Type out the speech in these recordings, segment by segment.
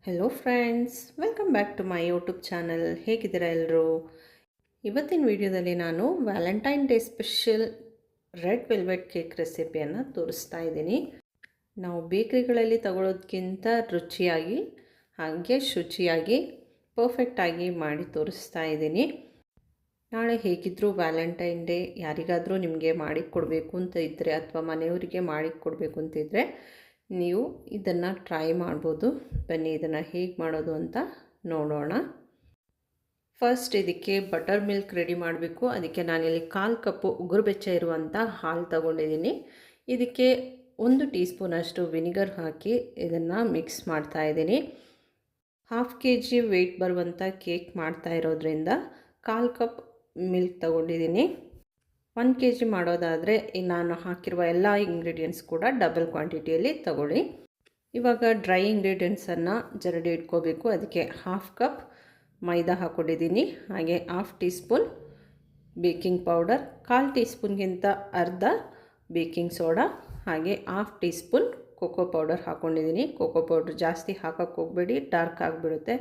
Hello friends, welcome back to my YouTube channel. ಹೇಗಿದ್ದೀರಾ ಎಲ್ಲರೂ? ಇವತ್ತಿನ ವಿಡಿಯೋದಲ್ಲಿ ನಾನು Valentine day special red velvet cake ರೆಸಿಪಿಯನ್ನು ತೋರಿಸ್ತಾ ಇದ್ದೀನಿ. ನಾವು ಬೇಕ್ರಿಗಳಲ್ಲಿ ತಗೊಳ್ಳೋದಕ್ಕಿಂತ ರುಚಿಯಾಗಿ ಹಾಗೆ ಶುಚಿಯಾಗಿ ಪರ್ಫೆಕ್ಟಾಗಿ ಮಾಡಿ ತೋರಿಸ್ತಾ ಇದ್ದೀನಿ. ನಾಳೆ ಹೇಗಿದ್ದರೂ ವ್ಯಾಲೆಂಟೈನ್ ಡೇ, ಯಾರಿಗಾದರೂ ನಿಮಗೆ ಮಾಡಿಕೊಡ್ಬೇಕು ಅಂತ ಇದ್ದರೆ ಅಥವಾ ಮನೆಯವರಿಗೆ ಮಾಡಿಕೊಡ್ಬೇಕು ಅಂತಿದ್ದರೆ ನೀವು ಇದನ್ನು ಟ್ರೈ ಮಾಡ್ಬೋದು. ಬನ್ನಿ ಇದನ್ನು ಹೇಗೆ ಮಾಡೋದು ಅಂತ ನೋಡೋಣ. ಫಸ್ಟ್ ಇದಕ್ಕೆ ಬಟರ್ ಮಿಲ್ಕ್ ರೆಡಿ ಮಾಡಬೇಕು. ಅದಕ್ಕೆ ನಾನಿಲ್ಲಿ 1/4 ಕಪ್ಪು ಉಗುರು ಬೆಚ್ಚ ಇರುವಂಥ ಹಾಲು ತಗೊಂಡಿದ್ದೀನಿ. ಇದಕ್ಕೆ 1 ಟೀ ಸ್ಪೂನಷ್ಟು ವಿನಿಗರ್ ಹಾಕಿ ಇದನ್ನು ಮಿಕ್ಸ್ ಮಾಡ್ತಾಯಿದ್ದೀನಿ. 1/2 kg ವೆಯ್ಟ್ ಬರುವಂಥ ಕೇಕ್ ಮಾಡ್ತಾ ಇರೋದ್ರಿಂದ 1/4 ಕಪ್ ಮಿಲ್ಕ್ ತಗೊಂಡಿದ್ದೀನಿ. 1 kg ಮಾಡೋದಾದರೆ ನಾನು ಹಾಕಿರುವ ಎಲ್ಲ ಇಂಗ್ರೀಡಿಯೆಂಟ್ಸ್ ಕೂಡ ಡಬಲ್ ಕ್ವಾಂಟಿಟಿಯಲ್ಲಿ ತಗೊಳ್ಳಿ. ಇವಾಗ ಡ್ರೈ ಇಂಗ್ರೀಡಿಯೆಂಟ್ಸನ್ನು ಜರಡಿ ಇಟ್ಕೋಬೇಕು. ಅದಕ್ಕೆ 1/2 ಕಪ್ ಮೈದಾ ಹಾಕ್ಕೊಂಡಿದ್ದೀನಿ. ಹಾಗೆ 1/2 tea spoon baking powder, 1/4 tea ಸ್ಪೂನ್ಗಿಂತ ಅರ್ಧ ಬೇಕಿಂಗ್ ಸೋಡಾ, ಹಾಗೆ 1/2 ಟೀ ಸ್ಪೂನ್ ಕೋಕೋ ಪೌಡರ್ ಹಾಕ್ಕೊಂಡಿದ್ದೀನಿ. ಕೋಕೋ ಪೌಡ್ರ್ ಜಾಸ್ತಿ ಹಾಕೋಕ್ಕೆ ಹೋಗಬೇಡಿ, ಡಾರ್ಕ್ ಆಗಿಬಿಡುತ್ತೆ.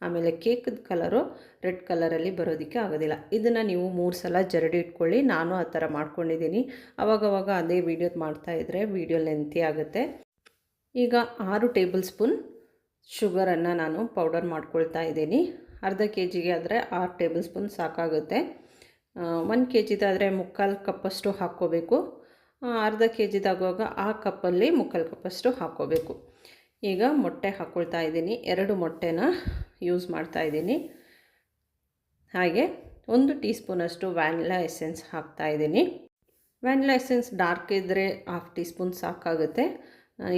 ಆಮೇಲೆ ಕೇಕದ ಕಲರು ರೆಡ್ ಕಲರಲ್ಲಿ ಬರೋದಕ್ಕೆ ಆಗೋದಿಲ್ಲ. ಇದನ್ನು ನೀವು 3 ಸಲ ಜರಡಿ ಇಟ್ಕೊಳ್ಳಿ. ನಾನು ಆ ಥರ ಮಾಡ್ಕೊಂಡಿದ್ದೀನಿ. ಆವಾಗವಾಗ ಅದೇ ವೀಡಿಯೋದು ಮಾಡ್ತಾಯಿದ್ರೆ ವೀಡಿಯೋ ಲೆಂತಿ ಆಗುತ್ತೆ. ಈಗ 6 ಟೇಬಲ್ ಸ್ಪೂನ್ ಶುಗರನ್ನು ನಾನು ಪೌಡರ್ ಮಾಡ್ಕೊಳ್ತಾ ಇದ್ದೀನಿ. ಅರ್ಧ kgಗೆ ಆದರೆ 6 ಟೇಬಲ್ ಸ್ಪೂನ್ ಸಾಕಾಗುತ್ತೆ. 1 kgದಾದರೆ 3/4 ಕಪ್ಪಷ್ಟು ಹಾಕ್ಕೋಬೇಕು. ಅರ್ಧ kgದಾಗುವಾಗ ಆ ಕಪ್ಪಲ್ಲಿ 3/4 ಕಪ್ಪಷ್ಟು ಹಾಕ್ಕೋಬೇಕು. ಈಗ ಮೊಟ್ಟೆ ಹಾಕ್ಕೊಳ್ತಾ ಇದ್ದೀನಿ. 2 ಮೊಟ್ಟೆನ ಯೂಸ್ ಮಾಡ್ತಾ ಇದ್ದೀನಿ. ಹಾಗೆ 1 ಟೀ ಸ್ಪೂನಷ್ಟು ವ್ಯಾನಿಲಾ ಎಸೆನ್ಸ್ ಹಾಕ್ತಾಯಿದ್ದೀನಿ. ವ್ಯಾನಿಲಾ ಎಸೆನ್ಸ್ ಡಾರ್ಕ್ ಇದ್ದರೆ 1/2 ಟೀ ಸ್ಪೂನ್ ಸಾಕಾಗುತ್ತೆ.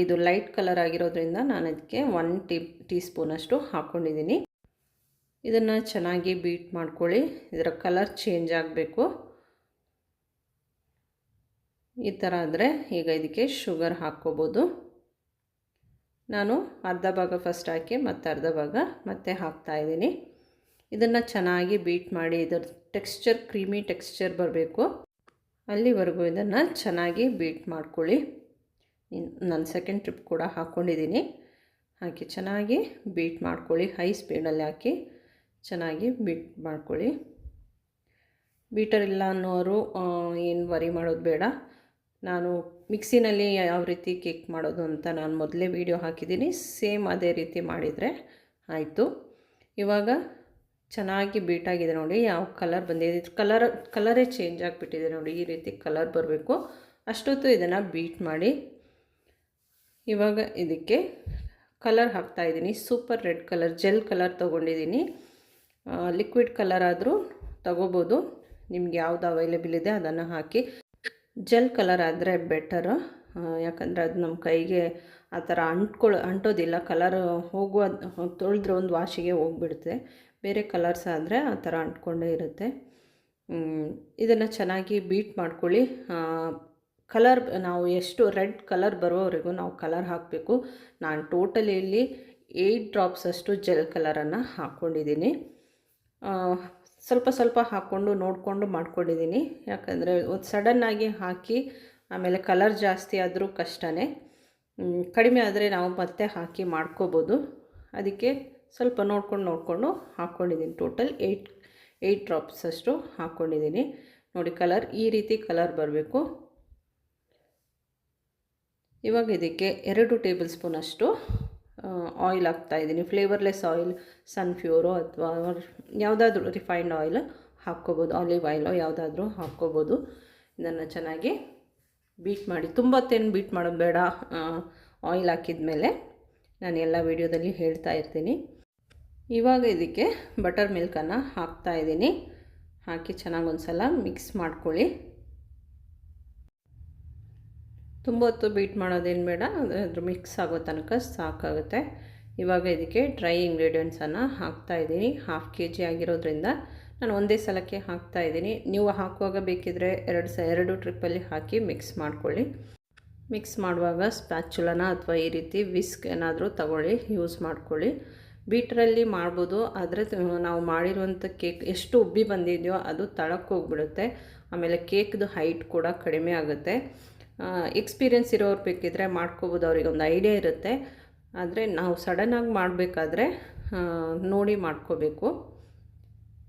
ಇದು ಲೈಟ್ ಕಲರ್ ಆಗಿರೋದ್ರಿಂದ ನಾನು ಅದಕ್ಕೆ 1 ಟೀ ಸ್ಪೂನಷ್ಟು ಹಾಕ್ಕೊಂಡಿದ್ದೀನಿ. ಇದನ್ನು ಚೆನ್ನಾಗಿ ಬೀಟ್ ಮಾಡ್ಕೊಳ್ಳಿ. ಇದರ ಕಲರ್ ಚೇಂಜ್ ಆಗಬೇಕು. ಈ ಥರ ಆದರೆ ಈಗ ಇದಕ್ಕೆ ಶುಗರ್ ಹಾಕ್ಕೋಬೋದು. ನಾನು ಅರ್ಧ ಭಾಗ ಫಸ್ಟ್ ಹಾಕಿ ಮತ್ತು ಅರ್ಧ ಭಾಗ ಮತ್ತೆ ಹಾಕ್ತಾಯಿದ್ದೀನಿ. ಇದನ್ನು ಚೆನ್ನಾಗಿ ಬೀಟ್ ಮಾಡಿ ಇದರ ಟೆಕ್ಸ್ಚರ್ ಕ್ರೀಮಿ ಟೆಕ್ಸ್ಚರ್ ಬರಬೇಕು. ಅಲ್ಲಿವರೆಗೂ ಇದನ್ನು ಚೆನ್ನಾಗಿ ಬೀಟ್ ಮಾಡ್ಕೊಳ್ಳಿ. ನಾನು ಸೆಕೆಂಡ್ ಟ್ರಿಪ್ ಕೂಡ ಹಾಕ್ಕೊಂಡಿದ್ದೀನಿ. ಹಾಕಿ ಚೆನ್ನಾಗಿ ಬೀಟ್ ಮಾಡ್ಕೊಳ್ಳಿ. ಹೈ ಸ್ಪೀಡಲ್ಲಿ ಹಾಕಿ ಚೆನ್ನಾಗಿ ಬೀಟ್ ಮಾಡ್ಕೊಳ್ಳಿ. ಬೀಟರ್ ಇಲ್ಲ ಅನ್ನೋರು ಏನು ವರಿ ಮಾಡೋದು ಬೇಡ. ನಾನು ಮಿಕ್ಸಿನಲ್ಲಿ ಯಾವ ರೀತಿ ಕೇಕ್ ಮಾಡೋದು ಅಂತ ನಾನು ಮೊದಲೇ ವೀಡಿಯೋ ಹಾಕಿದ್ದೀನಿ. ಸೇಮ್ ಅದೇ ರೀತಿ ಮಾಡಿದರೆ ಆಯಿತು. ಇವಾಗ ಚೆನ್ನಾಗಿ ಬೀಟಾಗಿದೆ ನೋಡಿ. ಯಾವ ಕಲರ್ ಬಂದಿದೆ, ಕಲರೇ ಚೇಂಜ್ ಆಗಿಬಿಟ್ಟಿದೆ ನೋಡಿ. ಈ ರೀತಿ ಕಲರ್ ಬರಬೇಕು. ಅಷ್ಟೊತ್ತು ಇದನ್ನು ಬೀಟ್ ಮಾಡಿ. ಇವಾಗ ಇದಕ್ಕೆ ಕಲರ್ ಹಾಕ್ತಾಯಿದ್ದೀನಿ. Super red colour gel colour ತೊಗೊಂಡಿದ್ದೀನಿ. ಲಿಕ್ವಿಡ್ ಕಲರ್ ಆದರೂ ತಗೋಬೋದು. ನಿಮ್ಗೆ ಯಾವುದು ಅವೈಲೇಬಲ್ ಇದೆ ಅದನ್ನು ಹಾಕಿ. ಜೆಲ್ ಕಲರ್ ಆದರೆ ಬೆಟರು, ಯಾಕಂದರೆ ಅದು ನಮ್ಮ ಕೈಗೆ ಆ ಥರ ಅಂಟೋದಿಲ್ಲ. ಕಲರ್ ತೊಳೆದ್ರೆ ಒಂದು ವಾಶಿಗೆ ಹೋಗಿಬಿಡುತ್ತೆ. ಬೇರೆ ಕಲರ್ಸ್ ಆದರೆ ಆ ಥರ ಅಂಟ್ಕೊಂಡೇ ಇರುತ್ತೆ. ಇದನ್ನು ಚೆನ್ನಾಗಿ ಬೀಟ್ ಮಾಡ್ಕೊಳ್ಳಿ. ಕಲರ್ ನಾವು ಎಷ್ಟು ರೆಡ್ ಕಲರ್ ಬರೋವರೆಗೂ ನಾವು ಕಲರ್ ಹಾಕಬೇಕು. ನಾನು ಟೋಟಲಿ ಇಲ್ಲಿ 8 ಡ್ರಾಪ್ಸ್ ಅಷ್ಟು ಜೆಲ್ ಕಲರನ್ನು ಹಾಕ್ಕೊಂಡಿದ್ದೀನಿ. ಸ್ವಲ್ಪ ಸ್ವಲ್ಪ ಹಾಕ್ಕೊಂಡು ನೋಡಿಕೊಂಡು ಮಾಡ್ಕೊಂಡಿದ್ದೀನಿ. ಯಾಕಂದರೆ ಒಂದು ಸಡನ್ನಾಗಿ ಹಾಕಿ ಆಮೇಲೆ ಕಲರ್ ಜಾಸ್ತಿ ಆದರೂ ಕಷ್ಟನೇ. ಕಡಿಮೆ ಆದರೆ ನಾವು ಮತ್ತೆ ಹಾಕಿ ಮಾಡ್ಕೋಬೋದು. ಅದಕ್ಕೆ ಸ್ವಲ್ಪ ನೋಡಿಕೊಂಡು ಹಾಕ್ಕೊಂಡಿದ್ದೀನಿ. ಟೋಟಲ್ 8 ಡ್ರಾಪ್ಸ್ ಅಷ್ಟು ಹಾಕ್ಕೊಂಡಿದ್ದೀನಿ. ನೋಡಿ ಕಲರ್ ಈ ರೀತಿ ಕಲರ್ ಬರಬೇಕು. ಇವಾಗ ಇದಕ್ಕೆ 2 ಟೇಬಲ್ ಸ್ಪೂನಷ್ಟು ಆಯಿಲ್ ಹಾಕ್ತಾಯಿದ್ದೀನಿ. ಫ್ಲೇವರ್ಲೆಸ್ ಆಯಿಲ್, ಸನ್ಫ್ಯೂರೋ ಅಥವಾ ಯಾವುದಾದ್ರೂ ರಿಫೈನ್ಡ್ ಆಯಿಲ್ ಹಾಕ್ಕೋಬೋದು. ಆಲಿವ್ ಆಯಿಲೋ ಯಾವುದಾದ್ರೂ ಹಾಕ್ಕೋಬೋದು. ಇದನ್ನು ಚೆನ್ನಾಗಿ ಬೀಟ್ ಮಾಡಿ. ತುಂಬ ತೆನ್ ಬೀಟ್ ಮಾಡೋದು ಬೇಡ. ಆಯಿಲ್ ಹಾಕಿದ ಮೇಲೆ ನಾನು ಎಲ್ಲ ವೀಡಿಯೋದಲ್ಲಿ ಹೇಳ್ತಾ ಇರ್ತೀನಿ. ಇವಾಗ ಇದಕ್ಕೆ ಬಟರ್ ಮಿಲ್ಕನ್ನು ಹಾಕ್ತಾಯಿದ್ದೀನಿ. ಹಾಕಿ ಚೆನ್ನಾಗಿ ಒಂದು ಸಲ ಮಿಕ್ಸ್ ಮಾಡ್ಕೊಳ್ಳಿ. ತುಂಬ ಹೊತ್ತು ಬೀಟ್ ಮಾಡೋದೇನು ಬೇಡ, ಅದ್ರ ಮಿಕ್ಸ್ ಆಗೋ ತನಕ ಸಾಕಾಗುತ್ತೆ. ಇವಾಗ ಇದಕ್ಕೆ ಡ್ರೈ ಇಂಗ್ರೀಡಿಯೆಂಟ್ಸನ್ನು ಹಾಕ್ತಾಯಿದ್ದೀನಿ. 1/2 kg ಆಗಿರೋದ್ರಿಂದ ನಾನು ಒಂದೇ ಸಲಕ್ಕೆ ಹಾಕ್ತಾಯಿದ್ದೀನಿ. ನೀವು ಹಾಕುವಾಗ ಬೇಕಿದ್ದರೆ 2 ಟ್ರಿಪ್ಪಲ್ಲಿ ಹಾಕಿ ಮಿಕ್ಸ್ ಮಾಡ್ಕೊಳ್ಳಿ. ಮಿಕ್ಸ್ ಮಾಡುವಾಗ ಸ್ಪ್ಯಾಚುಲನ ಅಥವಾ ಈ ರೀತಿ ವಿಸ್ಕ್ ಏನಾದರೂ ತಗೊಳ್ಳಿ, ಯೂಸ್ ಮಾಡ್ಕೊಳ್ಳಿ. ಬೀಟ್ರಲ್ಲಿ ಮಾಡ್ಬೋದು, ಆದರೆ ನಾವು ಮಾಡಿರುವಂಥ ಕೇಕ್ ಎಷ್ಟು ಉಬ್ಬಿ ಬಂದಿದೆಯೋ ಅದು ತಳಕ್ಕೆ ಹೋಗ್ಬಿಡುತ್ತೆ. ಆಮೇಲೆ ಕೇಕ್ದು ಹೈಟ್ ಕೂಡ ಕಡಿಮೆ ಆಗುತ್ತೆ. ಎಕ್ಸ್ಪೀರಿಯೆನ್ಸ್ ಇರೋರು ಬೇಕಿದ್ದರೆ ಮಾಡ್ಕೋಬೋದು, ಅವ್ರಿಗೆ ಒಂದು ಐಡಿಯಾ ಇರುತ್ತೆ. ಆದರೆ ನಾವು ಸಡನ್ನಾಗಿ ಮಾಡಬೇಕಾದ್ರೆ ನೋಡಿ ಮಾಡ್ಕೋಬೇಕು.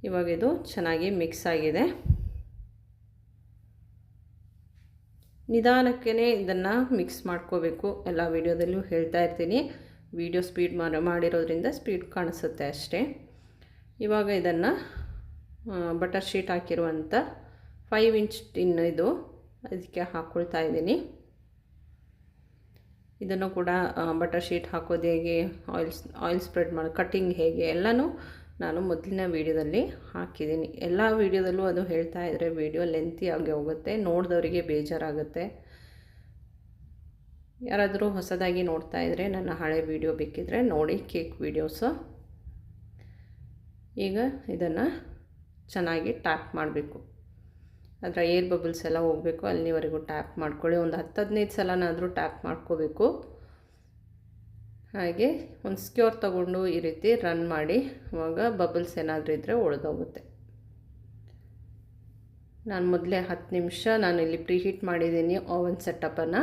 ಇವಾಗ ಇದು ಚೆನ್ನಾಗಿ ಮಿಕ್ಸ್ ಆಗಿದೆ. ನಿಧಾನಕ್ಕೇ ಇದನ್ನು ಮಿಕ್ಸ್ ಮಾಡ್ಕೋಬೇಕು. ಎಲ್ಲ ವೀಡಿಯೋದಲ್ಲೂ ಹೇಳ್ತಾ ಇರ್ತೀನಿ. ವಿಡಿಯೋ ಸ್ಪೀಡ್ ಮಾಡಿರೋದ್ರಿಂದ ಸ್ಪೀಡ್ ಕಾಣಿಸುತ್ತೆ ಅಷ್ಟೇ. ಇವಾಗ ಇದನ್ನು ಬಟರ್ ಶೀಟ್ ಹಾಕಿರುವಂಥ 5 ಇಂಚ್ ಟಿನ್ ಇದು, ಅದಕ್ಕೆ ಹಾಕ್ಕೊಳ್ತಾ ಇದ್ದೀನಿ. ಇದನ್ನು ಕೂಡ ಬಟರ್ ಶೀಟ್ ಹಾಕೋದು ಹೇಗೆ, ಆಯಿಲ್ ಸ್ಪ್ರೆಡ್ ಮಾಡಿ ಕಟ್ಟಿಂಗ್ ಹೇಗೆ ಎಲ್ಲನೂ ನಾನು ಮೊದಲಿನ ವೀಡಿಯೋದಲ್ಲಿ ಹಾಕಿದ್ದೀನಿ. ಎಲ್ಲ ವೀಡಿಯೋದಲ್ಲೂ ಅದು ಹೇಳ್ತಾ ಇದ್ದರೆ ವೀಡಿಯೋ ಲೆಂತಿ ಆಗಿ ಹೋಗುತ್ತೆ, ನೋಡಿದವರಿಗೆ ಬೇಜಾರಾಗುತ್ತೆ. ಯಾರಾದರೂ ಹೊಸದಾಗಿ ನೋಡ್ತಾ ಇದ್ದರೆ ನನ್ನ ಹಳೆ ವೀಡಿಯೋ ಬೇಕಿದ್ದರೆ ನೋಡಿ, ಕೇಕ್ ವೀಡಿಯೋಸು. ಈಗ ಇದನ್ನು ಚೆನ್ನಾಗಿ ಟ್ಯಾಪ್ ಮಾಡಬೇಕು. ಅದರ ಏರ್ ಬಬಲ್ಸ್ ಎಲ್ಲ ಹೋಗಬೇಕು, ಅಲ್ಲಿವರೆಗೂ ಟ್ಯಾಪ್ ಮಾಡ್ಕೊಳ್ಳಿ. ಒಂದು 10-15 ಸಲನಾದರೂ ಟ್ಯಾಪ್ ಮಾಡ್ಕೋಬೇಕು. ಹಾಗೆ ಒಂದು ಸ್ಕ್ಯೂರ್ ತಗೊಂಡು ಈ ರೀತಿ ರನ್ ಮಾಡಿ, ಆವಾಗ ಬಬಲ್ಸ್ ಏನಾದರೂ ಇದ್ದರೆ ಒಡೆದೋಗುತ್ತೆ. ನಾನು ಮೊದಲೇ 10 ನಿಮಿಷ ನಾನು ಇಲ್ಲಿ ಪ್ರೀಹೀಟ್ ಮಾಡಿದ್ದೀನಿ ಓವನ್ ಸೆಟಪ್ಪನ್ನು.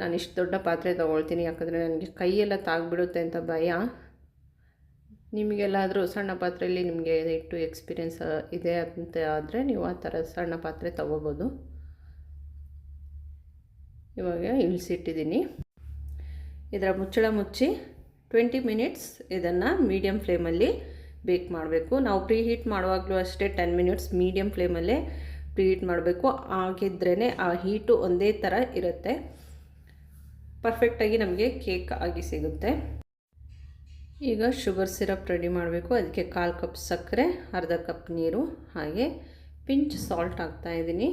ನಾನು ಇಷ್ಟು ದೊಡ್ಡ ಪಾತ್ರೆ ತೊಗೊಳ್ತೀನಿ, ಯಾಕಂದರೆ ನನಗೆ ಕೈಯೆಲ್ಲ ತಾಗ್ಬಿಡುತ್ತೆ ಅಂತ ಭಯ. ನಿಮಗೆಲ್ಲಾದರೂ ಸಣ್ಣ ಪಾತ್ರೆಯಲ್ಲಿ ನಿಮಗೆ ಇಟ್ಟು ಎಕ್ಸ್ಪೀರಿಯೆನ್ಸ್ ಇದೆ ಅಂತ ಆದರೆ ನೀವು ಆ ಥರ ಸಣ್ಣ ಪಾತ್ರೆ ತೊಗೋಬೋದು. ಇವಾಗ ಇಳಿಸಿಟ್ಟಿದ್ದೀನಿ. ಇದರ ಮುಚ್ಚಳ ಮುಚ್ಚಿ 20 ಮಿನಿಟ್ಸ್ ಇದನ್ನು ಮೀಡಿಯಮ್ ಫ್ಲೇಮಲ್ಲಿ ಬೇಕ್ ಮಾಡಬೇಕು. ನಾವು ಪ್ರೀಹೀಟ್ ಮಾಡುವಾಗಲೂ ಅಷ್ಟೇ 10 ಮಿನಿಟ್ಸ್ ಮೀಡಿಯಮ್ ಫ್ಲೇಮಲ್ಲೇ ಪ್ರೀಹೀಟ್ ಮಾಡಬೇಕು. ಆಗಿದ್ರೇ ಆ ಹೀಟು ಒಂದೇ ಥರ ಇರುತ್ತೆ, ಪರ್ಫೆಕ್ಟಾಗಿ ನಮಗೆ ಕೇಕ್ ಆಗಿ ಸಿಗುತ್ತೆ. ಈಗ ಶುಗರ್ ಸಿರಪ್ ರೆಡಿ ಮಾಡಬೇಕು. ಅದಕ್ಕೆ 1/4 ಕಪ್ ಸಕ್ಕರೆ, ಅರ್ಧ ಕಪ್ ನೀರು, ಹಾಗೆ ಪಿಂಚ್ ಸಾಲ್ಟ್ ಹಾಕ್ತಾಯಿದ್ದೀನಿ.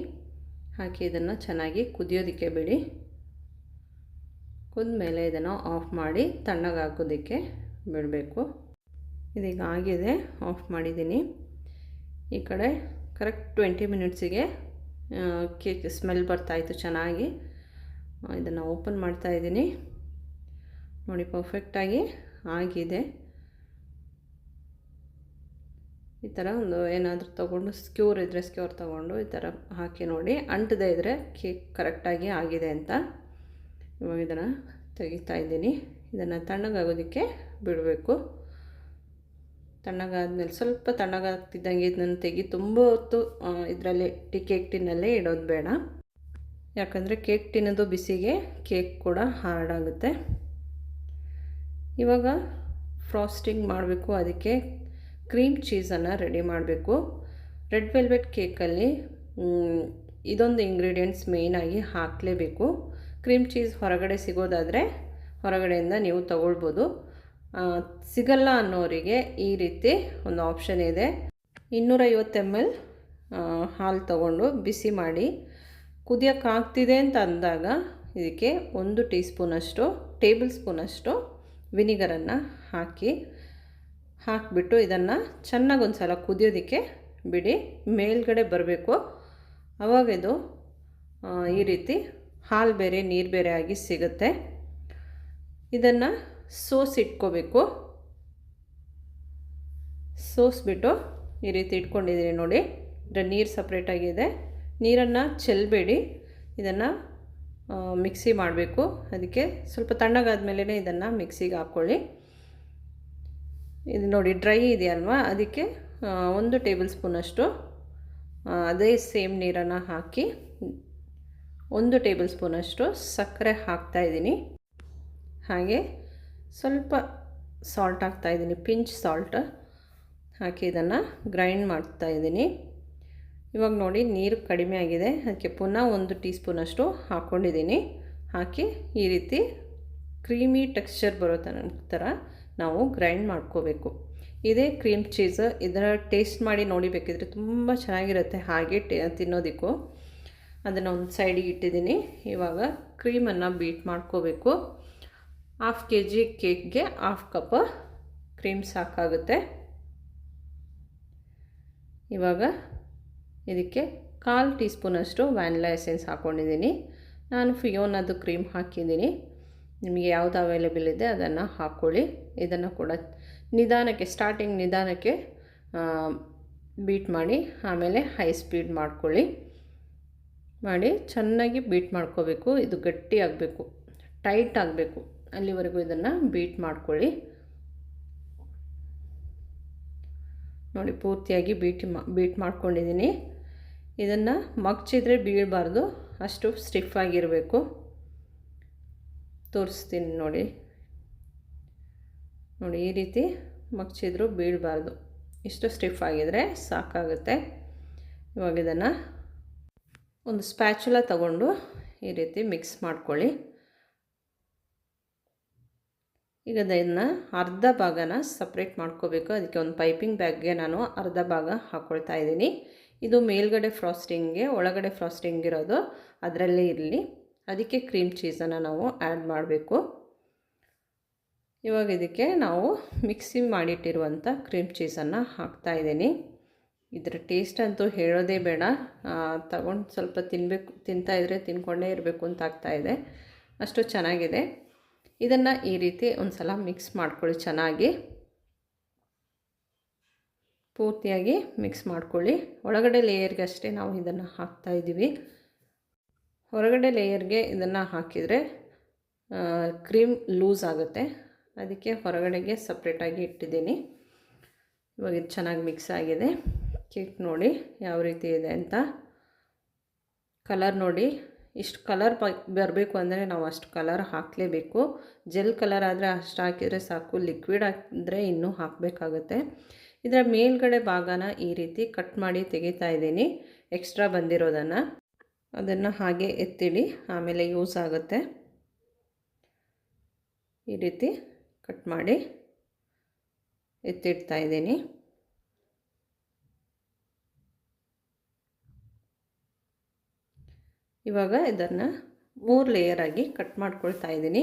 ಹಾಕಿ ಇದನ್ನು ಚೆನ್ನಾಗಿ ಕುದಿಯೋದಕ್ಕೆ ಬಿಡಿ. ಕುದ್ಮೇಲೆ ಇದನ್ನು ಆಫ್ ಮಾಡಿ ತಣ್ಣಗಾಕೋದಕ್ಕೆ ಬಿಡಬೇಕು. ಇದೀಗ ಆಗಿದೆ, ಆಫ್ ಮಾಡಿದ್ದೀನಿ. ಈ ಕಡೆ ಕರೆಕ್ಟ್ 20 ಮಿನಿಟ್ಸಿಗೆ ಕೇಕ್ ಸ್ಮೆಲ್ ಬರ್ತಾಯಿತ್ತು ಚೆನ್ನಾಗಿ. ಇದನ್ನು ಓಪನ್ ಮಾಡ್ತಾಯಿದ್ದೀನಿ. ನೋಡಿ, ಪರ್ಫೆಕ್ಟಾಗಿ ಆಗಿದೆ. ಈ ಥರ ಒಂದು ಏನಾದರೂ ತೊಗೊಂಡು ಸ್ಕ್ಯೂರ್ ಇದ್ದರೆ ಸ್ಕ್ಯೂರ್ ತೊಗೊಂಡು ಈ ಥರ ಹಾಕಿ ನೋಡಿ, ಅಂಟದೇ ಇದ್ದರೆ ಕೇಕ್ ಕರೆಕ್ಟಾಗಿ ಆಗಿದೆ ಅಂತ. ಇವಾಗ ಇದನ್ನು ತೆಗಿತಾ ಇದ್ದೀನಿ. ಇದನ್ನು ತಣ್ಣಗಾಗೋದಕ್ಕೆ ಬಿಡಬೇಕು. ತಣ್ಣಗಾದ್ಮೇಲೆ ಸ್ವಲ್ಪ ತಣ್ಣಗಾಗ್ತಿದ್ದಂಗೆ ಇದನ್ನು ತೆಗಿ. ತುಂಬ ಹೊತ್ತು ಇದರಲ್ಲಿ ಕೇಕ್ ಟಿನ್ನಲ್ಲೇ ಇಡೋದು ಬೇಡ, ಯಾಕಂದರೆ ಕೇಕ್ ಟಿನ್ನದು ಬಿಸಿಗೆ ಕೇಕ್ ಕೂಡ ಹಾರ್ಡಾಗುತ್ತೆ. ಇವಾಗ ಫ್ರಾಸ್ಟಿಂಗ್ ಮಾಡಬೇಕು. ಅದಕ್ಕೆ ಕ್ರೀಮ್ ಚೀಸನ್ನು ರೆಡಿ ಮಾಡಬೇಕು. ರೆಡ್ ವೆಲ್ವೆಟ್ ಕೇಕಲ್ಲಿ ಇದೊಂದು ಇಂಗ್ರೀಡಿಯೆಂಟ್ಸ್ ಮೇಯ್ನಾಗಿ ಹಾಕಲೇಬೇಕು. ಕ್ರೀಮ್ ಚೀಸ್ ಹೊರಗಡೆ ಸಿಗೋದಾದರೆ ಹೊರಗಡೆಯಿಂದ ನೀವು ತಗೊಳ್ಬೋದು. ಸಿಗಲ್ಲ ಅನ್ನೋರಿಗೆ ಈ ರೀತಿ ಒಂದು ಆಪ್ಷನ್ ಇದೆ. 250 ml ಹಾಲು ತಗೊಂಡು ಬಿಸಿ ಮಾಡಿ ಕುದಿಯೋಕ್ಕಾಗ್ತಿದೆ ಅಂತ ಅಂದಾಗ ಇದಕ್ಕೆ 1 ಟೇಬಲ್ ಸ್ಪೂನಷ್ಟು ವಿನಿಗರನ್ನು ಹಾಕಿಬಿಟ್ಟು ಇದನ್ನು ಚೆನ್ನಾಗಿ ಒಂದು ಸಲ ಕುದಿಯೋದಕ್ಕೆ ಬಿಡಿ. ಮೇಲ್ಗಡೆ ಬರಬೇಕು. ಆವಾಗ ಇದು ಈ ರೀತಿ ಹಾಲು ಬೇರೆ ನೀರು ಬೇರೆ ಆಗಿ ಸಿಗುತ್ತೆ. ಇದನ್ನು ಸೋಸಿಟ್ಕೋಬೇಕು. ಸೋಸಿಬಿಟ್ಟು ಈ ರೀತಿ ಇಟ್ಕೊಂಡಿದ್ದೀನಿ ನೋಡಿ. ಇದರ ನೀರು ಸಪ್ರೇಟಾಗಿದೆ. ನೀರನ್ನು ಚೆಲ್ಲಬೇಡಿ, ಇದನ್ನು ಮಿಕ್ಸಿ ಮಾಡಬೇಕು. ಅದಕ್ಕೆ ಸ್ವಲ್ಪ ತಣ್ಣಗಾದ ಮೇಲೆ ಇದನ್ನು ಮಿಕ್ಸಿಗೆ ಹಾಕ್ಕೊಳ್ಳಿ. ಇದು ನೋಡಿ ಡ್ರೈ ಇದೆಯಲ್ವಾ, ಅದಕ್ಕೆ 1 ಟೇಬಲ್ ಸ್ಪೂನಷ್ಟು ಅದೇ ಸೇಮ್ ನೀರನ್ನು ಹಾಕಿ 1 ಟೇಬಲ್ ಸ್ಪೂನಷ್ಟು ಸಕ್ಕರೆ ಹಾಕ್ತಾಯಿದ್ದೀನಿ. ಹಾಗೆ ಸ್ವಲ್ಪ ಸಾಲ್ಟ್ ಹಾಕ್ತಾಯಿದ್ದೀನಿ, ಪಿಂಚ್ ಸಾಲ್ಟ್ ಹಾಕಿ ಇದನ್ನು ಗ್ರೈಂಡ್ ಮಾಡ್ತಾಯಿದ್ದೀನಿ. ಇವಾಗ ನೋಡಿ ನೀರು ಕಡಿಮೆ ಆಗಿದೆ, ಅದಕ್ಕೆ ಪುನಃ 1 ಟೀ ಸ್ಪೂನಷ್ಟು ಹಾಕ್ಕೊಂಡಿದ್ದೀನಿ. ಹಾಕಿ ಈ ರೀತಿ ಕ್ರೀಮಿ ಟೆಕ್ಸ್ಚರ್ ಬರೋ ಥರ ನಾವು ಗ್ರೈಂಡ್ ಮಾಡ್ಕೋಬೇಕು. ಇದೇ ಕ್ರೀಮ್ ಚೀಸ್. ಇದರ ಟೇಸ್ಟ್ ಮಾಡಿ ನೋಡಿ ಬೇಕಿದ್ರೆ, ತುಂಬ ಚೆನ್ನಾಗಿರುತ್ತೆ ಹಾಗೆ ತಿನ್ನೋದಕ್ಕೂ. ಅದನ್ನು ಒಂದು ಸೈಡಿಗೆ ಇಟ್ಟಿದ್ದೀನಿ. ಇವಾಗ ಕ್ರೀಮನ್ನು ಬೀಟ್ ಮಾಡ್ಕೋಬೇಕು. 1/2 kg ಕೇಕ್ಗೆ 1/2 ಕಪ್ ಕ್ರೀಮ್ ಸಾಕಾಗುತ್ತೆ. ಇವಾಗ ಇದಕ್ಕೆ 1/4 ಟೀ ಸ್ಪೂನಷ್ಟು ವ್ಯಾನಿಲಾ ಎಸೆನ್ಸ್ ಹಾಕ್ಕೊಂಡಿದ್ದೀನಿ. ನಾನು ಫಿಯೋನದು ಕ್ರೀಮ್ ಹಾಕಿದ್ದೀನಿ. ನಿಮಗೆ ಯಾವುದು ಅವೈಲೇಬಲ್ ಇದೆ ಅದನ್ನು ಹಾಕ್ಕೊಳ್ಳಿ. ಇದನ್ನು ಕೂಡ ನಿಧಾನಕ್ಕೆ ಸ್ಟಾರ್ಟಿಂಗ್ ನಿಧಾನಕ್ಕೆ ಬೀಟ್ ಮಾಡಿ, ಆಮೇಲೆ ಹೈ ಸ್ಪೀಡ್ ಮಾಡ್ಕೊಳ್ಳಿ. ಮಾಡಿ ಚೆನ್ನಾಗಿ ಬೀಟ್ ಮಾಡ್ಕೋಬೇಕು. ಇದು ಗಟ್ಟಿ ಆಗಬೇಕು, ಟೈಟ್ ಆಗಬೇಕು. ಅಲ್ಲಿವರೆಗೂ ಇದನ್ನು ಬೀಟ್ ಮಾಡ್ಕೊಳ್ಳಿ. ನೋಡಿ ಪೂರ್ತಿಯಾಗಿ ಬೀಟ್ ಮಾಡ್ಕೊಂಡಿದ್ದೀನಿ. ಇದನ್ನು ಮಗ್ಚಿದ್ರೆ ಬೀಳಬಾರ್ದು, ಅಷ್ಟು ಸ್ಟಿಫ್ ಆಗಿರಬೇಕು. ತೋರಿಸ್ತೀನಿ ನೋಡಿ. ನೋಡಿ ಈ ರೀತಿ ಮಗ್ಚಿದ್ರೂ ಬೀಳಬಾರ್ದು, ಇಷ್ಟು ಸ್ಟಿಫ್ ಆಗಿದ್ರೆ ಸಾಕಾಗುತ್ತೆ. ಇವಾಗ ಇದನ್ನು ಒಂದು ಸ್ಪ್ಯಾಚುಲ ತಗೊಂಡು ಈ ರೀತಿ ಮಿಕ್ಸ್ ಮಾಡ್ಕೊಳ್ಳಿ. ಈಗ ಇದನ್ನು ಅರ್ಧ ಭಾಗನ ಸಪ್ರೇಟ್ ಮಾಡ್ಕೋಬೇಕು. ಅದಕ್ಕೆ ಒಂದು ಪೈಪಿಂಗ್ ಬ್ಯಾಗ್ಗೆ ನಾನು ಅರ್ಧ ಭಾಗ ಹಾಕ್ಕೊಳ್ತಾ ಇದ್ದೀನಿ. ಇದು ಮೇಲ್ಗಡೆ ಫ್ರಾಸ್ಟಿಂಗ್ಗೆ, ಒಳಗಡೆ ಫ್ರಾಸ್ಟಿಂಗ್ ಇರೋದು ಅದರಲ್ಲೇ ಇರಲಿ. ಅದಕ್ಕೆ ಕ್ರೀಮ್ ಚೀಸನ್ನು ನಾವು ಆ್ಯಡ್ ಮಾಡಬೇಕು. ಇವಾಗ ಇದಕ್ಕೆ ನಾವು ಮಿಕ್ಸಿ ಮಾಡಿಟ್ಟಿರುವಂಥ ಕ್ರೀಮ್ ಚೀಸನ್ನು ಹಾಕ್ತಾಯಿದ್ದೀನಿ. ಇದರ ಟೇಸ್ಟ್ ಅಂತೂ ಹೇಳೋದೇ ಬೇಡ. ತಗೊಂಡು ಸ್ವಲ್ಪ ತಿಂತಾಯಿದ್ರೆ ತಿನ್ಕೊಂಡೇ ಇರಬೇಕು ಅಂತ ಆಗ್ತಾಯಿದೆ, ಅಷ್ಟು ಚೆನ್ನಾಗಿದೆ. ಇದನ್ನು ಈ ರೀತಿ ಒಂದು ಸಲ ಮಿಕ್ಸ್ ಮಾಡ್ಕೊಳ್ಳಿ. ಚೆನ್ನಾಗಿ ಪೂರ್ತಿಯಾಗಿ ಮಿಕ್ಸ್ ಮಾಡ್ಕೊಳ್ಳಿ. ಒಳಗಡೆ ಲೇಯರ್ಗೆ ಅಷ್ಟೇ ನಾವು ಇದನ್ನು ಹಾಕ್ತಾಯಿದ್ದೀವಿ. ಹೊರಗಡೆ ಲೇಯರ್ಗೆ ಇದನ್ನು ಹಾಕಿದರೆ ಕ್ರೀಮ್ ಲೂಸ್ ಆಗುತ್ತೆ, ಅದಕ್ಕೆ ಹೊರಗಡೆಗೆ ಸಪ್ರೇಟಾಗಿ ಇಟ್ಟಿದ್ದೀನಿ. ಇವಾಗ ಇದು ಚೆನ್ನಾಗಿ ಮಿಕ್ಸ್ ಆಗಿದೆ. ಕೇಕ್ ನೋಡಿ ಯಾವ ರೀತಿ ಇದೆ ಅಂತ. ಕಲರ್ ನೋಡಿ, ಇಷ್ಟು ಕಲರ್ ಬರಬೇಕು ಅಂದರೆ ನಾವು ಅಷ್ಟು ಕಲರ್ ಹಾಕಲೇಬೇಕು. ಜೆಲ್ ಕಲರ್ ಆದರೆ ಅಷ್ಟು ಹಾಕಿದರೆ ಸಾಕು, ಲಿಕ್ವಿಡ್ ಹಾಕಿದ್ರೆ ಇನ್ನೂ ಹಾಕಬೇಕಾಗುತ್ತೆ. ಇದರ ಮೇಲ್ಗಡೆ ಭಾಗನ ಈ ರೀತಿ ಕಟ್ ಮಾಡಿ ತೆಗಿತಾ ಇದ್ದೀನಿ, ಎಕ್ಸ್ಟ್ರಾ ಬಂದಿರೋದನ್ನು. ಅದನ್ನು ಹಾಗೆ ಎತ್ತಿಡಿ, ಆಮೇಲೆ ಯೂಸ್ ಆಗುತ್ತೆ. ಈ ರೀತಿ ಕಟ್ ಮಾಡಿ ಎತ್ತಿಡ್ತಾ ಇದ್ದೀನಿ. ಇವಾಗ ಇದನ್ನು 3 ಲೇಯರಾಗಿ ಕಟ್ ಮಾಡ್ಕೊಳ್ತಾ ಇದ್ದೀನಿ.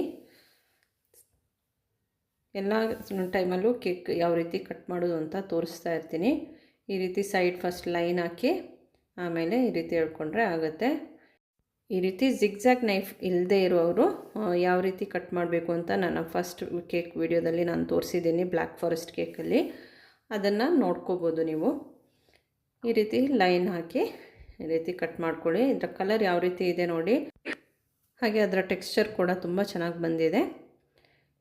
ಎಲ್ಲ ಟೈಮಲ್ಲೂ ಕೇಕ್ ಯಾವ ರೀತಿ ಕಟ್ ಮಾಡೋದು ಅಂತ ತೋರಿಸ್ತಾ ಇರ್ತೀನಿ. ಈ ರೀತಿ ಸೈಡ್ ಫಸ್ಟ್ ಲೈನ್ ಹಾಕಿ ಆಮೇಲೆ ಈ ರೀತಿ ಎಳ್ಕೊಂಡ್ರೆ ಆಗುತ್ತೆ. ಈ ರೀತಿ ಜಿಗ್ಜ್ಯಾಗ್ ನೈಫ್ ಇಲ್ಲದೆ ಇರೋರು ಯಾವ ರೀತಿ ಕಟ್ ಮಾಡಬೇಕು ಅಂತ ನನ್ನ ಫಸ್ಟ್ ಕೇಕ್ ವಿಡಿಯೋದಲ್ಲಿ ನಾನು ತೋರಿಸಿದ್ದೀನಿ, ಬ್ಲ್ಯಾಕ್ ಫಾರೆಸ್ಟ್ ಕೇಕಲ್ಲಿ. ಅದನ್ನು ನೋಡ್ಕೋಬೋದು ನೀವು. ಈ ರೀತಿ ಲೈನ್ ಹಾಕಿ ಈ ರೀತಿ ಕಟ್ ಮಾಡ್ಕೊಳ್ಳಿ. ಇದರ ಕಲರ್ ಯಾವ ರೀತಿ ಇದೆ ನೋಡಿ, ಹಾಗೆ ಅದರ ಟೆಕ್ಸ್ಚರ್ ಕೂಡ ತುಂಬ ಚೆನ್ನಾಗಿ ಬಂದಿದೆ.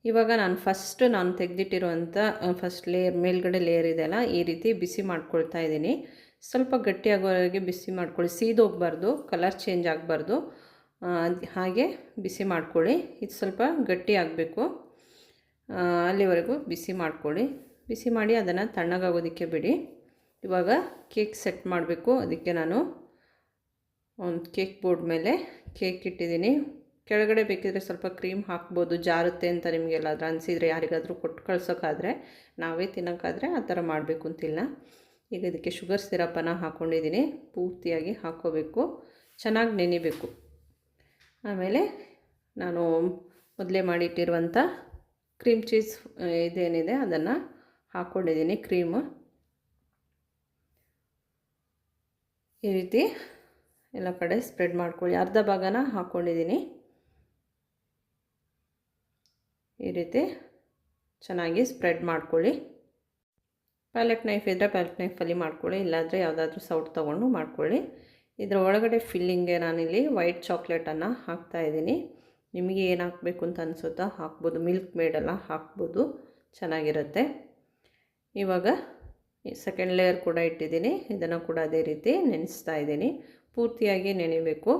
ಇವಾಗ ನಾನು ತೆಗೆದಿಟ್ಟಿರುವಂಥ ಫಸ್ಟ್ ಲೇಯರ್, ಮೇಲ್ಗಡೆ ಲೇಯರ್ ಇದೆಯಲ್ಲ, ಈ ರೀತಿ ಬಿಸಿ ಮಾಡ್ಕೊಳ್ತಾ ಇದ್ದೀನಿ. ಸ್ವಲ್ಪ ಗಟ್ಟಿಯಾಗೋವರೆಗೆ ಬಿಸಿ ಮಾಡ್ಕೊಳ್ಳಿ, ಸೀದೋಗಬಾರ್ದು, ಕಲರ್ ಚೇಂಜ್ ಆಗಬಾರ್ದು, ಹಾಗೆ ಬಿಸಿ ಮಾಡ್ಕೊಳ್ಳಿ. ಇದು ಸ್ವಲ್ಪ ಗಟ್ಟಿ ಆಗಬೇಕು, ಅಲ್ಲಿವರೆಗೂ ಬಿಸಿ ಮಾಡ್ಕೊಳ್ಳಿ. ಬಿಸಿ ಮಾಡಿ ಅದನ್ನು ತಣ್ಣಗಾಗೋದಕ್ಕೆ ಬಿಡಿ. ಇವಾಗ ಕೇಕ್ ಸೆಟ್ ಮಾಡಬೇಕು. ಅದಕ್ಕೆ ನಾನು ಒಂದು ಕೇಕ್ ಬೋರ್ಡ್ ಮೇಲೆ ಕೇಕ್ ಇಟ್ಟಿದ್ದೀನಿ. ಕೆಳಗಡೆ ಬೇಕಿದ್ರೆ ಸ್ವಲ್ಪ ಕ್ರೀಮ್ ಹಾಕ್ಬೋದು, ಜಾರುತ್ತೆ ಅಂತ ನಿಮಗೆಲ್ಲಾದ್ರೂ ಅನಿಸಿದರೆ, ಯಾರಿಗಾದರೂ ಕೊಟ್ಟು ಕಳ್ಸೋಕ್ಕಾದರೆ, ನಾವೇ ತಿನ್ನೋಕ್ಕಾದರೆ ಆ ಥರ ಮಾಡಬೇಕು ಅಂತಿಲ್ಲ. ಈಗ ಇದಕ್ಕೆ ಶುಗರ್ ಸಿರಪನ್ನು ಹಾಕ್ಕೊಂಡಿದ್ದೀನಿ. ಪೂರ್ತಿಯಾಗಿ ಹಾಕ್ಕೋಬೇಕು, ಚೆನ್ನಾಗಿ ನೆನಿಬೇಕು. ಆಮೇಲೆ ನಾನು ಮೊದಲೇ ಮಾಡಿಟ್ಟಿರುವಂಥ ಕ್ರೀಮ್ ಚೀಸ್ ಇದೇನಿದೆ ಅದನ್ನು ಹಾಕ್ಕೊಂಡಿದ್ದೀನಿ. ಕ್ರೀಮು ಈ ರೀತಿ ಎಲ್ಲ ಕಡೆ ಸ್ಪ್ರೆಡ್ ಮಾಡ್ಕೊಳ್ಳಿ. ಅರ್ಧ ಭಾಗನ ಹಾಕ್ಕೊಂಡಿದ್ದೀನಿ. ಈ ರೀತಿ ಚೆನ್ನಾಗಿ ಸ್ಪ್ರೆಡ್ ಮಾಡ್ಕೊಳ್ಳಿ. ಪ್ಯಾಲೆಟ್ ನೈಫ್ ಇದ್ದರೆ ಪ್ಯಾಲೆಟ್ ನೈಫಲ್ಲಿ ಮಾಡ್ಕೊಳ್ಳಿ, ಇಲ್ಲಾಂದರೆ ಯಾವುದಾದ್ರೂ ಸೌಟ್ ತೊಗೊಂಡು ಮಾಡ್ಕೊಳ್ಳಿ. ಇದರ ಒಳಗಡೆ ಫಿಲ್ಲಿಂಗ್ಗೆ ನಾನಿಲ್ಲಿ ವೈಟ್ ಚಾಕ್ಲೇಟನ್ನು ಹಾಕ್ತಾಯಿದ್ದೀನಿ. ನಿಮಗೆ ಏನು ಹಾಕಬೇಕು ಅಂತ ಅನಿಸುತ್ತೋ ಹಾಕ್ಬೋದು, ಮಿಲ್ಕ್ ಮೇಡೆಲ್ಲ ಹಾಕ್ಬೋದು, ಚೆನ್ನಾಗಿರುತ್ತೆ. ಇವಾಗ ಸೆಕೆಂಡ್ ಲೇಯರ್ ಕೂಡ ಇಟ್ಟಿದ್ದೀನಿ. ಇದನ್ನು ಕೂಡ ಅದೇ ರೀತಿ ನೆನೆಸ್ತಾ ಇದ್ದೀನಿ. ಪೂರ್ತಿಯಾಗಿ ನೆನೆಯಬೇಕು.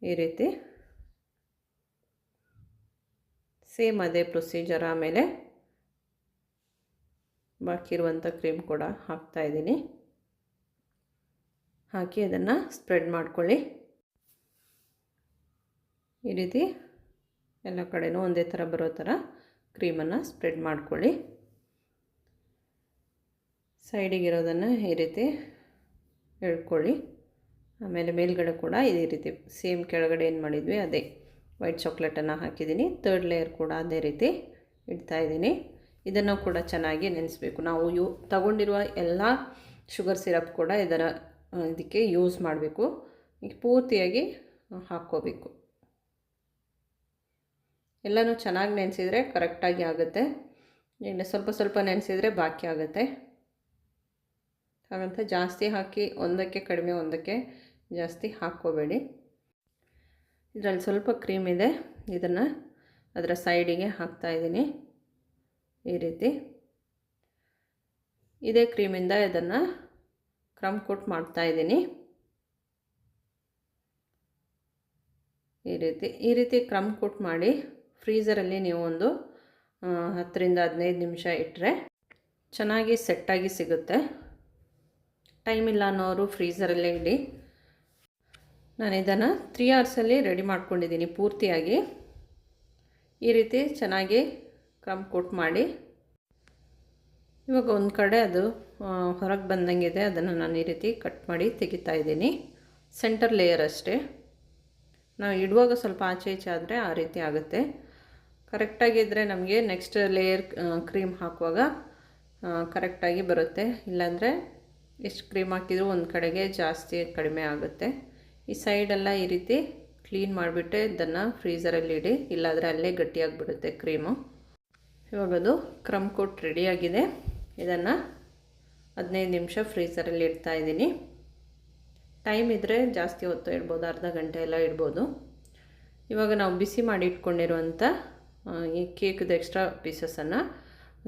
ಈ ರೀತಿ ಸೇಮ್ ಅದೇ ಪ್ರೊಸೀಜರ್. ಆಮೇಲೆ ಬಾಕಿ ಇರುವಂಥ ಕ್ರೀಮ್ ಕೂಡ ಹಾಕ್ತಾಯಿದ್ದೀನಿ. ಹಾಕಿ ಅದನ್ನು ಸ್ಪ್ರೆಡ್ ಮಾಡ್ಕೊಳ್ಳಿ. ಈ ರೀತಿ ಎಲ್ಲ ಕಡೆನೂ ಒಂದೇ ಥರ ಬರೋ ಥರ ಕ್ರೀಮನ್ನು ಸ್ಪ್ರೆಡ್ ಮಾಡ್ಕೊಳ್ಳಿ. ಸೈಡಿಗಿರೋದನ್ನು ಈ ರೀತಿ ಎಳ್ಕೊಳ್ಳಿ. ಆಮೇಲೆ ಮೇಲ್ಗಡೆ ಕೂಡ ಇದೇ ರೀತಿ ಸೇಮ್ ಕೆಳಗಡೆ ಏನು ಮಾಡಿದ್ವಿ ಅದೇ ವೈಟ್ ಚಾಕ್ಲೇಟನ್ನು ಹಾಕಿದ್ದೀನಿ. ಥರ್ಡ್ ಲೇಯರ್ ಕೂಡ ಅದೇ ರೀತಿ ಇಡ್ತಾಯಿದ್ದೀನಿ. ಇದನ್ನು ಕೂಡ ಚೆನ್ನಾಗಿ ನೆನೆಸಬೇಕು. ನಾವು ತಗೊಂಡಿರುವ ಎಲ್ಲ ಶುಗರ್ ಸಿರಪ್ ಕೂಡ ಇದಕ್ಕೆ ಯೂಸ್ ಮಾಡಬೇಕು. ಈಗ ಪೂರ್ತಿಯಾಗಿ ಹಾಕ್ಕೋಬೇಕು. ಎಲ್ಲನೂ ಚೆನ್ನಾಗಿ ನೆನೆಸಿದರೆ ಕರೆಕ್ಟಾಗಿ ಆಗುತ್ತೆ. ಇನ್ನು ಸ್ವಲ್ಪ ಸ್ವಲ್ಪ ನೆನೆಸಿದರೆ ಬಾಕಿ ಆಗುತ್ತೆ. ಹಾಗಂತ ಜಾಸ್ತಿ ಹಾಕಿ ಒಂದಕ್ಕೆ ಕಡಿಮೆ ಒಂದಕ್ಕೆ ಜಾಸ್ತಿ ಹಾಕ್ಕೋಬೇಡಿ. ಇದರಲ್ಲಿ ಸ್ವಲ್ಪ ಕ್ರೀಮ್ ಇದೆ, ಇದನ್ನು ಅದರ ಸೈಡಿಗೆ ಹಾಕ್ತಾಯಿದ್ದೀನಿ. ಈ ರೀತಿ ಇದೇ ಕ್ರೀಮಿಂದ ಇದನ್ನು ಕ್ರಮ್ ಕೋಟ್ ಮಾಡ್ತಾಯಿದ್ದೀನಿ. ಈ ರೀತಿ ಕ್ರಮ್ ಕೋಟ್ ಮಾಡಿ ಫ್ರೀಝರಲ್ಲಿ ನೀವು ಒಂದು 10 ರಿಂದ 15 ನಿಮಿಷ ಇಟ್ಟರೆ ಚೆನ್ನಾಗಿ ಸೆಟ್ಟಾಗಿ ಸಿಗುತ್ತೆ. ಟೈಮ್ ಇಲ್ಲ ಅನ್ನೋರು ಫ್ರೀಝರಲ್ಲೇ ಇಡಿ. ನಾನು ಇದನ್ನು 3 ಅವರ್ಸಲ್ಲಿ ರೆಡಿ ಮಾಡ್ಕೊಂಡಿದ್ದೀನಿ ಪೂರ್ತಿಯಾಗಿ. ಈ ರೀತಿ ಚೆನ್ನಾಗಿ ಕ್ರಮ್ ಕೋಟ್ ಮಾಡಿ ಇವಾಗ ಒಂದು ಕಡೆ ಅದು ಹೊರಗೆ ಬಂದಂಗಿದೆ, ಅದನ್ನು ನಾನು ಈ ರೀತಿ ಕಟ್ ಮಾಡಿ ತೆಗಿತಾ ಇದ್ದೀನಿ. ಸೆಂಟರ್ ಲೇಯರ್ ಅಷ್ಟೇ, ನಾವು ಇಡುವಾಗ ಸ್ವಲ್ಪ ಆಚೆ ಈಚೆ ಆದರೆ ಆ ರೀತಿ ಆಗುತ್ತೆ. ಕರೆಕ್ಟಾಗಿದ್ದರೆ ನಮಗೆ ನೆಕ್ಸ್ಟ್ ಲೇಯರ್ ಕ್ರೀಮ್ ಹಾಕುವಾಗ ಕರೆಕ್ಟಾಗಿ ಬರುತ್ತೆ. ಇಲ್ಲಾಂದರೆ ಎಷ್ಟು ಕ್ರೀಮ್ ಹಾಕಿದರೂ ಒಂದು ಕಡೆಗೆ ಜಾಸ್ತಿ ಕಡಿಮೆ ಆಗುತ್ತೆ. ಈ ಸೈಡೆಲ್ಲ ಈ ರೀತಿ ಕ್ಲೀನ್ ಮಾಡಿಬಿಟ್ಟೆ ಇದನ್ನು ಫ್ರೀಝರಲ್ಲಿ ಇಡಿ, ಇಲ್ಲಾಂದರೆ ಅಲ್ಲೇ ಗಟ್ಟಿಯಾಗಿಬಿಡುತ್ತೆ ಕ್ರೀಮು. ಇವಾಗದು ಕ್ರಮ್ ಕೋಟ್ ರೆಡಿಯಾಗಿದೆ. ಇದನ್ನು 15 ನಿಮಿಷ ಫ್ರೀಝರಲ್ಲಿ ಇಡ್ತಾಯಿದ್ದೀನಿ. ಟೈಮ್ ಇದ್ದರೆ ಜಾಸ್ತಿ ಹೊತ್ತು ಇಡ್ಬೋದು, ಅರ್ಧ ಗಂಟೆ ಎಲ್ಲ ಇಡ್ಬೋದು. ಇವಾಗ ನಾವು ಬಿಸಿ ಮಾಡಿ ಇಟ್ಕೊಂಡಿರುವಂಥ ಈ ಕೇಕ್ದು ಎಕ್ಸ್ಟ್ರಾ ಪೀಸಸನ್ನು